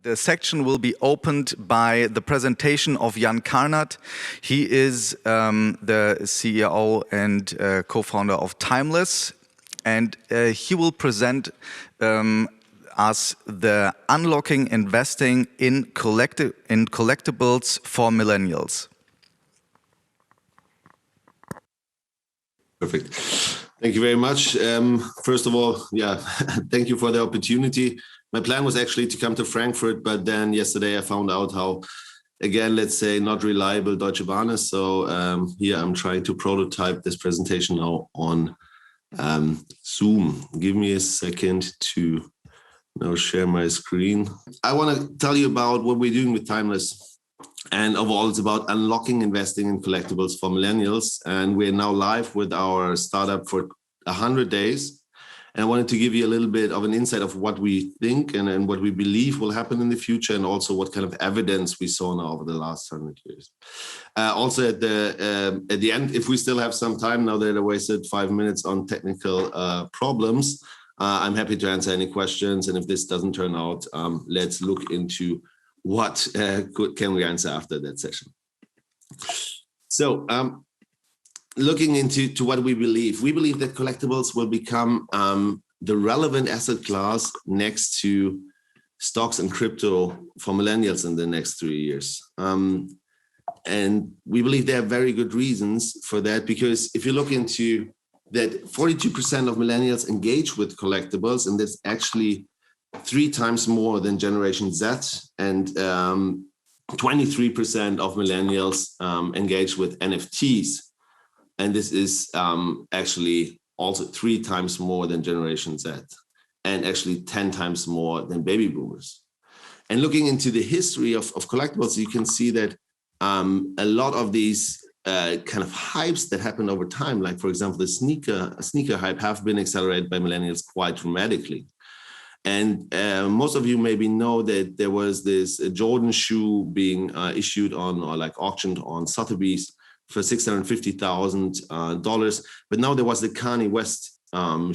The section will be opened by the presentation of Jan Karnath. He is the CEO and co-founder of Timeless, and he will present us the unlocking investing in collectibles for millennials. Perfect. Thank you very much. First of all, thank you for the opportunity. My plan was actually to come to Frankfurt, but then yesterday I found out how, again, let's say, not reliable Deutsche Bahn is. So here I'm trying to prototype this presentation now on Zoom. Give me a second to now share my screen. I want to tell you about what we're doing with Timeless. And overall, it's about unlocking investing in collectibles for millennials. And we're now live with our startup for 100 days. And I wanted to give you a little bit of an insight of what we think and what we believe will happen in the future, and also what kind of evidence we saw now over the last 100 years. Also at the end, if we still have some time now that I wasted 5 minutes on technical problems, I'm happy to answer any questions. And if this doesn't turn out, let's look into what can we answer after that session. So looking into what we believe that collectibles will become the relevant asset class next to stocks and crypto for millennials in the next 3 years. And we believe there are very good reasons for that, because if you look into that, 42% of millennials engage with collectibles, and that's actually 3 times more than Generation Z, and 23% of millennials engage with NFTs. And this is actually also 3 times more than Generation Z, and actually 10 times more than baby boomers. And looking into the history of collectibles, you can see that a lot of these kind of hypes that happened over time, like for example, the sneaker hype, have been accelerated by millennials quite dramatically. And most of you maybe know that there was this Jordan shoe being issued on, or like auctioned on Sotheby's for $650,000, but now there was the Kanye West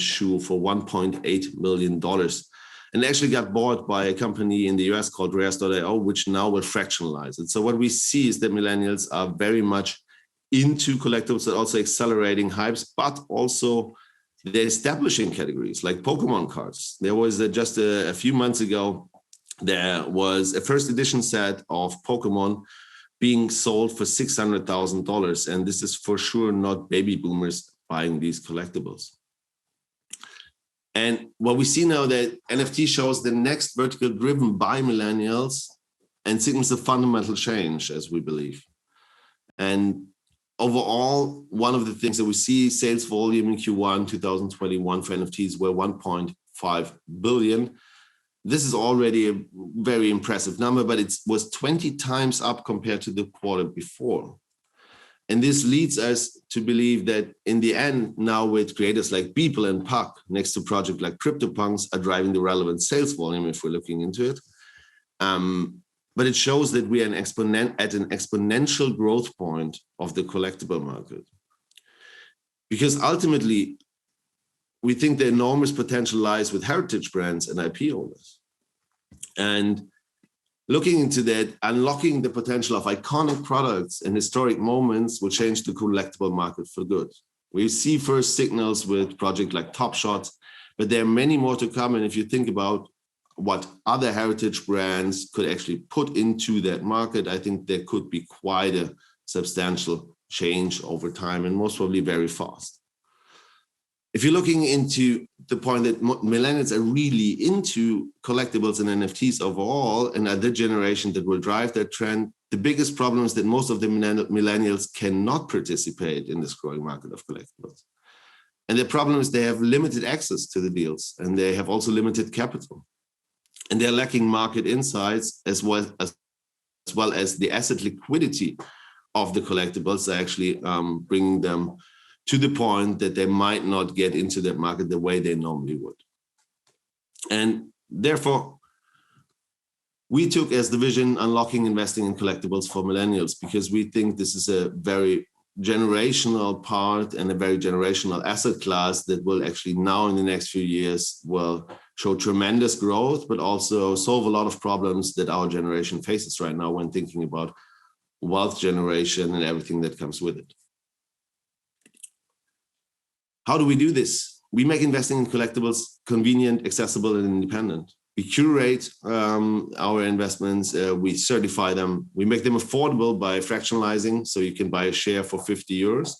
shoe for $1.8 million, and actually got bought by a company in the US called Rares.io, which now will fractionalize it. So what we see is that millennials are very much into collectibles, and also accelerating hypes, but also they're establishing categories like Pokemon cards. There was just a few months ago, there was a first edition set of Pokemon being sold for $600,000. And this is for sure not baby boomers buying these collectibles. And what we see now, that NFT shows the next vertical driven by millennials and signals a fundamental change, as we believe. And overall, one of the things that we see, sales volume in Q1 2021 for NFTs were 1.5 billion. This is already a very impressive number, but it was 20 times up compared to the quarter before. And this leads us to believe that in the end, now with creators like Beeple and Puck, next to projects like CryptoPunks, are driving the relevant sales volume if we're looking into it. But it shows that we are at an exponential growth point of the collectible market. Because ultimately, we think the enormous potential lies with heritage brands and IP owners. And looking into that, unlocking the potential of iconic products and historic moments will change the collectible market for good. We see first signals with projects like Top Shot, but there are many more to come. And if you think about what other heritage brands could actually put into that market, I think there could be quite a substantial change over time, and most probably very fast. If you're looking into the point that millennials are really into collectibles and NFTs overall, and are the generation that will drive that trend, the biggest problem is that most of the millennials cannot participate in this growing market of collectibles. And the problem is they have limited access to the deals, and they have also limited capital. And they're lacking market insights as well as the asset liquidity of the collectibles, are actually bringing them to the point that they might not get into that market the way they normally would. And therefore, we took as the vision unlocking investing in collectibles for millennials, because we think this is a very generational part and a very generational asset class that will actually now in the next few years will show tremendous growth, but also solve a lot of problems that our generation faces right now when thinking about wealth generation and everything that comes with it. How do we do this? We make investing in collectibles convenient, accessible, and independent. We curate our investments, we certify them, we make them affordable by fractionalizing, so you can buy a share for 50 euros.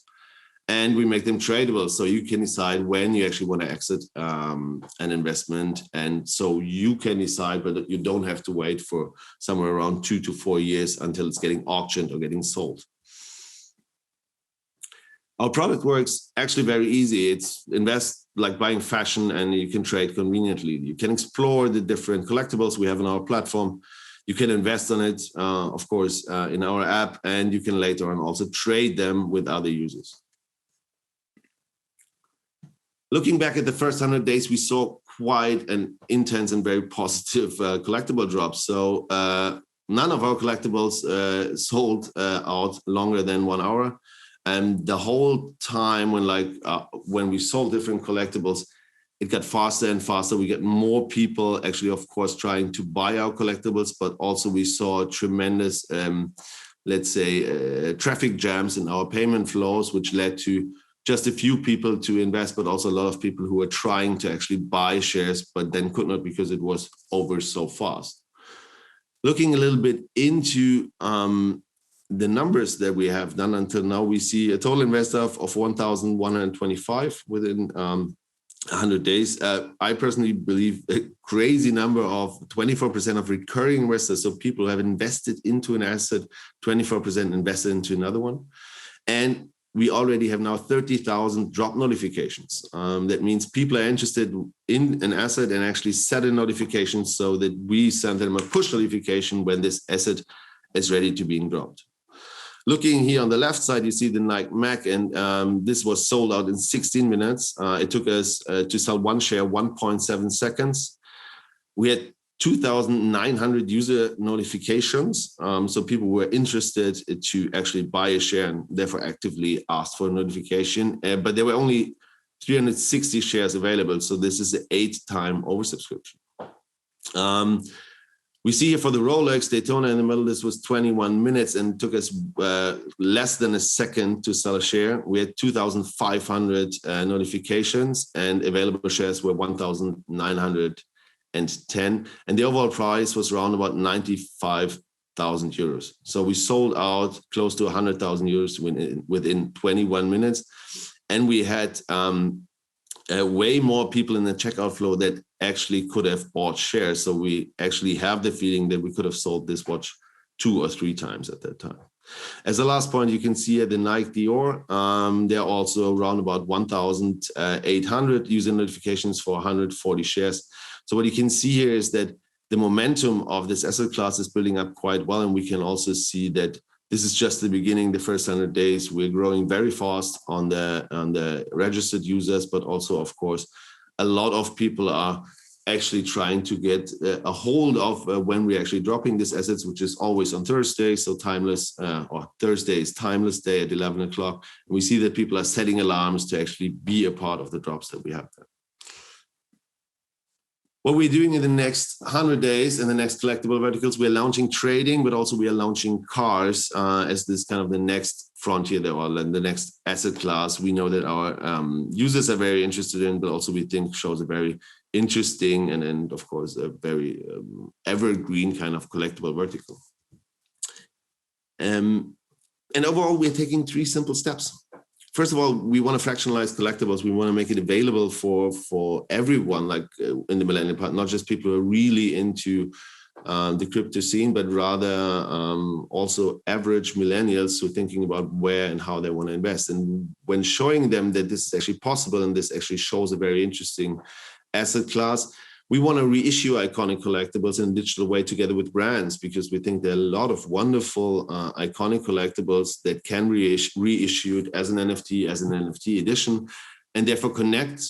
And we make them tradable, so you can decide when you actually want to exit an investment. And so you can decide, but you don't have to wait for somewhere around 2 to 4 years until it's getting auctioned or getting sold. Our product works actually very easy. It's invest like buying fashion, and you can trade conveniently. You can explore the different collectibles we have on our platform. You can invest on it, of course, in our app, and you can later on also trade them with other users. Looking back at the first 100 days, we saw quite an intense and very positive collectible drop. So none of our collectibles sold out longer than 1 hour. And the whole time when we sold different collectibles, it got faster and faster. We get more people actually, of course, trying to buy our collectibles, but also we saw tremendous, let's say, traffic jams in our payment flows, which led to just a few people to invest, but also a lot of people who were trying to actually buy shares, but then could not because it was over so fast. Looking a little bit into the numbers that we have done until now, we see a total investor of 1,125 within 100 days. I personally believe a crazy number of 24% of recurring investors. So people who have invested into an asset, 24% invested into another one. And we already have now 30,000 drop notifications. That means people are interested in an asset and actually set a notification so that we send them a push notification when this asset is ready to be dropped. Looking here on the left side, you see the Nike Mac, and this was sold out in 16 minutes. It took us to sell one share 1.7 seconds. We had 2,900 user notifications. So people were interested to actually buy a share and therefore actively asked for a notification. But there were only 360 shares available. So this is an 8-time oversubscription. We see here for the Rolex Daytona in the middle, this was 21 minutes and took us less than a second to sell a share. We had 2,500 notifications and available shares were 1,910. And the overall price was around about 95,000 euros. So we sold out close to 100,000 euros within 21 minutes. And we had way more people in the checkout flow that actually could have bought shares. So we actually have the feeling that we could have sold this watch 2 or 3 times at that time. As a last point, you can see at the Nike Dior, there are also around about 1,800 user notifications for 140 shares. So what you can see here is that the momentum of this asset class is building up quite well. And we can also see that this is just the beginning, the first 100 days. We're growing very fast on the registered users, but also, of course, a lot of people are actually trying to get a hold of when we're actually dropping these assets, which is always on Thursday. So timeless, or Thursday is timeless day at 11 o'clock. And we see that people are setting alarms to actually be a part of the drops that we have there. What we're doing in the next 100 days in the next collectible verticals, we're launching trading, but also we are launching cars as this kind of the next frontier, or the next asset class. We know that our users are very interested in, but also we think shows a very interesting and of course, a very evergreen kind of collectible vertical. And overall, we're taking 3 simple steps. First of all, we want to fractionalize collectibles. We want to make it available for everyone, like in the millennial part, not just people who are really into the crypto scene, but rather also average millennials who are thinking about where and how they want to invest. And when showing them that this is actually possible and this actually shows a very interesting asset class, we want to reissue iconic collectibles in a digital way together with brands, because we think there are a lot of wonderful iconic collectibles that can be reissued as an NFT edition, and therefore connect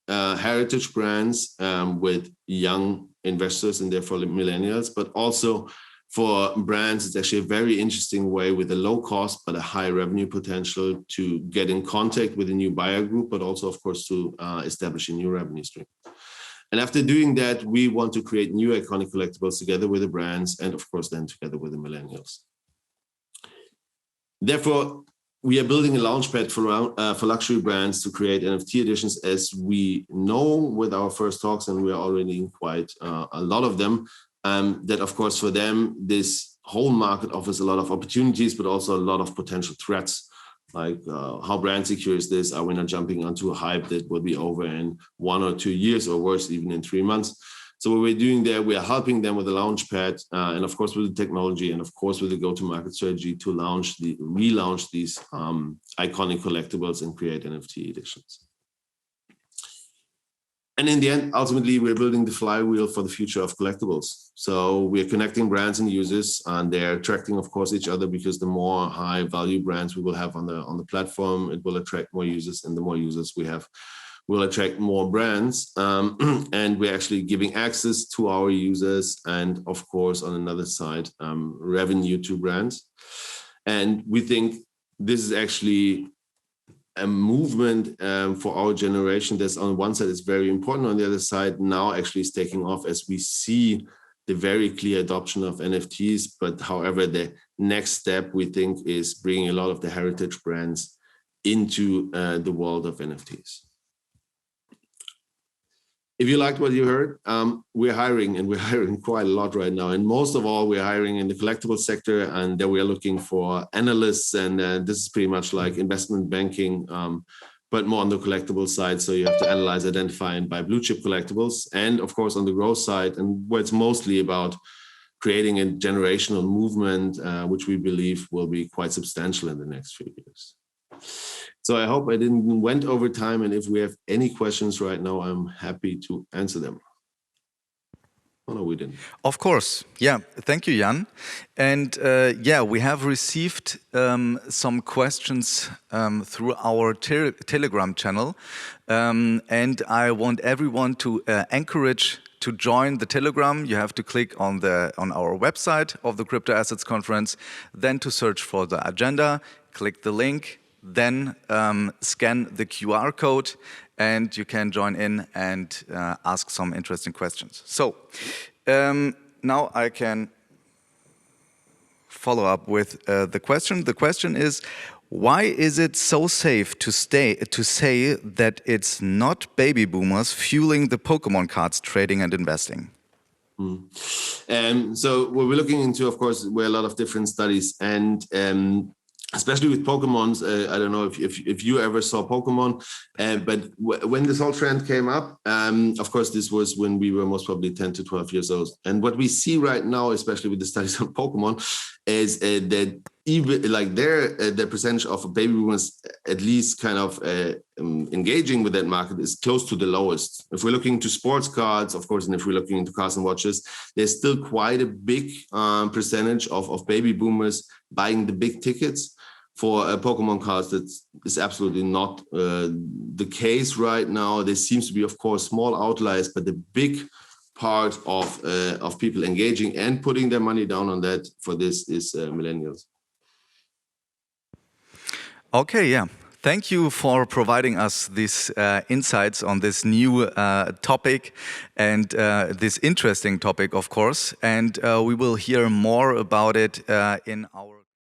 heritage brands with young investors and therefore millennials, but also for brands, it's actually a very interesting way with a low cost but a high revenue potential to get in contact with a new buyer group, but also, of course, to establish a new revenue stream. And after doing that, we want to create new iconic collectibles together with the brands and of course then together with the millennials. Therefore, we are building a launchpad for luxury brands to create NFT editions, as we know with our first talks, and we are already in quite a lot of them, that of course for them, this whole market offers a lot of opportunities, but also a lot of potential threats. Like how brand secure is this? Are we not jumping onto a hype that will be over in 1 or 2 years, or worse, even in 3 months? So what we're doing there, we are helping them with the launchpad and of course with the technology and of course with the go-to-market strategy to relaunch these iconic collectibles and create NFT editions. And in the end, ultimately, we're building the flywheel for the future of collectibles. So we're connecting brands and users, and they're attracting, of course, each other, because the more high-value brands we will have on the platform, it will attract more users, and the more users we have will attract more brands. And we're actually giving access to our users and, of course, on another side, revenue to brands. And we think this is actually a movement for our generation that's on one side is very important, on the other side now actually is taking off, as we see the very clear adoption of NFTs. But however, the next step we think is bringing a lot of the heritage brands into the world of NFTs. If you liked what you heard, we're hiring, and we're hiring quite a lot right now. And most of all, we're hiring in the collectible sector, and there we are looking for analysts. And this is pretty much like investment banking, but more on the collectible side. So you have to analyze, identify, and buy blue chip collectibles. And of course, on the growth side, and where it's mostly about creating a generational movement, which we believe will be quite substantial in the next few years. So I hope I didn't went over time, and if we have any questions right now, I'm happy to answer them. Oh, no, we didn't. Of course. Yeah. Thank you, Jan. And yeah, we have received some questions through our Telegram channel. And I want everyone to encourage to join the Telegram. You have to click on our website of the Crypto Assets Conference, then to search for the agenda, click the link, then scan the QR code, and you can join in and ask some interesting questions. So now I can follow up with the question. The question is, why is it so safe to say that it's not baby boomers fueling the Pokemon cards trading and investing? So what we're looking into, of course, were a lot of different studies, and especially with Pokemons. I don't know if you ever saw Pokemon, but when this whole trend came up, of course, this was when we were most probably 10 to 12 years old. And what we see right now, especially with the studies on Pokemon, is that even like the percentage of baby boomers at least kind of engaging with that market is close to the lowest. If we're looking into sports cards, of course, and if we're looking into cars and watches, there's still quite a big percentage of baby boomers buying the big tickets. For Pokemon cards, that is absolutely not the case right now. There seems to be, of course, small outliers, but the big part of people engaging and putting their money down on that for this is millennials. Okay, yeah. Thank you for providing us these insights on this new topic and this interesting topic, of course. And we will hear more about it in our